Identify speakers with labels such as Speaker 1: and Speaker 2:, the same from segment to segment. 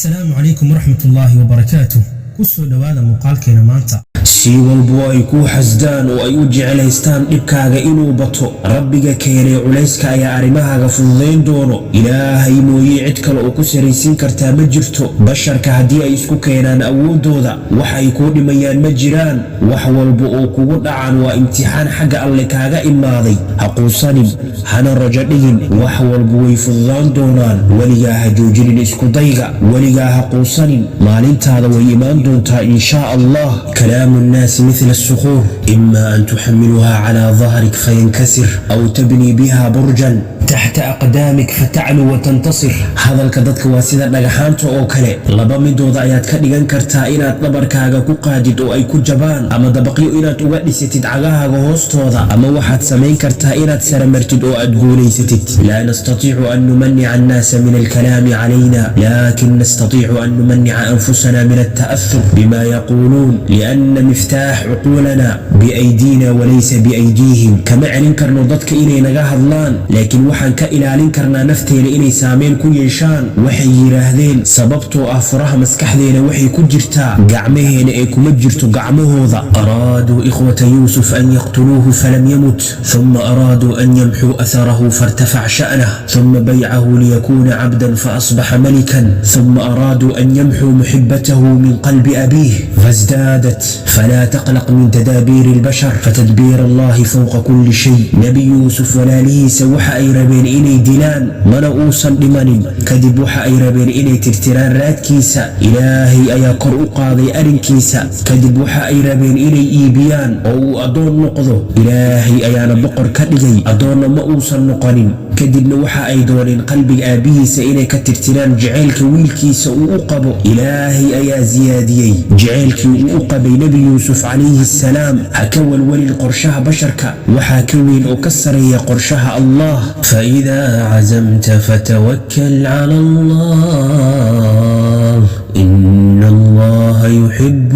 Speaker 1: السلام عليكم ورحمة الله وبركاته. كسو دوادا مقالكينا مانتا
Speaker 2: si walbo ay ku xasdaan oo ay u jecelaystaan dhibkaaga inuu bato rabbiga keenay culayska ayaa arrimahaaga fududayn doono ilaahay mooyee cid kale oo ku saraysiin kartaa ma jirto basharka haddii ay isku keenaan awoodooda wax ay kuu dhimayaan ma jiraan wax walba oo kugu dhacan waa imtixaan xagga alle kaaga imaaday ha quusanin hana rajo dhigin wax walba way fududaan doonaan weligaa ha joojinin iskudayga weligaa ha quusanin maalintaada way imaan doontaa inshaa allah كلام الناس مثل الصخور إما أن تحملها على ظهرك فينكسر أو تبني بها برجا تحت أقدامك فتعلو وتنتصر هذا الكددك واسيدة نجحانته أو كله لبا مدو ضايات كديغان كرتا إنات نبركاغا كقادد أو أي كجبان أما دبقيو إنات أغادي ستد عغاها غوستوضا أما واحد سمين كرتا إنات سرمرتد أو أدقولي ستد لا نستطيع أن نمنع الناس من الكلام علينا لكن نستطيع أن نمنع أنفسنا من التأثر بما يقولون لأن مفتاح عقولنا بأيدينا وليس بأيديهم كما علن كرنو ضدك إني نجاح اللان لكن waxaan ka ilaalin karnaa nafteena inay saameyn ku yeeshaan waxay yiraahdeen sababtoo ah furaha maskaxdeena waxay ku jirtaa gacmaheena ee kuma jirto gacmahooda araadu ikhwata yuusuf an yaqtuluuhu falam yamut thumma araadu an yamxuu atharahu fartafac sha'nahu thumma baycahu liyakuuna cabdan faasbaxa malikan thumma araadu an yamxuu muxibbatahu min qalbi abiih fazdadat falaa taqlaq min tadaabiir albashar fatadbiir allahi fawqa kulli shay nabi yuusuf walaalihiisa waxa ay rabeen inay dilaan mana uusan dhimanin kadib waxa ay rabeen inay tirtiraan raadkiisa ilaahay ayaa kor u qaaday arrinkiisa kadib waxa ay rabeen inay iibiyaan oo uu adoon noqdo ilaahay ayaana boqor ka dhigay adoonna ma uusan noqonin kadibna waxa ay dooneen qalbiga aabihiisa inay ka tirtiraan jaceylka wiilkiisa uu u qabo ilaahay ayaa ziyaadiyey jaceylkii uu u qabay nebi yuusuf calayhi salaam ha ka walwalin qorshaha basharka waxaa ka weyn oo ka sareeya qorshaha allah فإذا عزمت فتوكل على الله إن الله يحب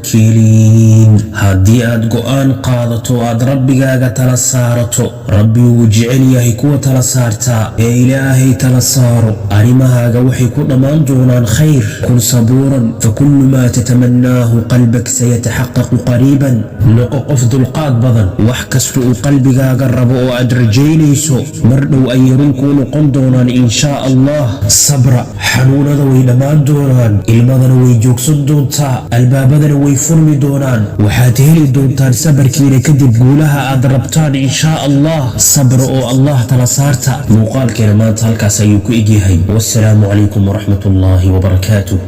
Speaker 2: المتوكلين هدي أدقان قادتو أد ربك تلسارتو ربي وجعل يهيكو تلسارتا يا إلهي تلسارو أرمها وحي كل من دونان خير كن صبورا فكل ما تتمناه قلبك سيتحقق قريبا نقق أفضل قاد بضن وحكستو قلبك قربو أدرجينيسو مردو أيرنكو قندونان إن شاء الله صبر حنون ذوي لمان دونان المدن ويجوكسون دونتا البابدن ويفرمي دونان وحاتهلي دونتان صبر كينا كدب قولها أدربتان إن شاء الله صبر أو الله تلسارتا مقال كلمات هالكا سيكو إجيهي والسلام عليكم ورحمة الله وبركاته.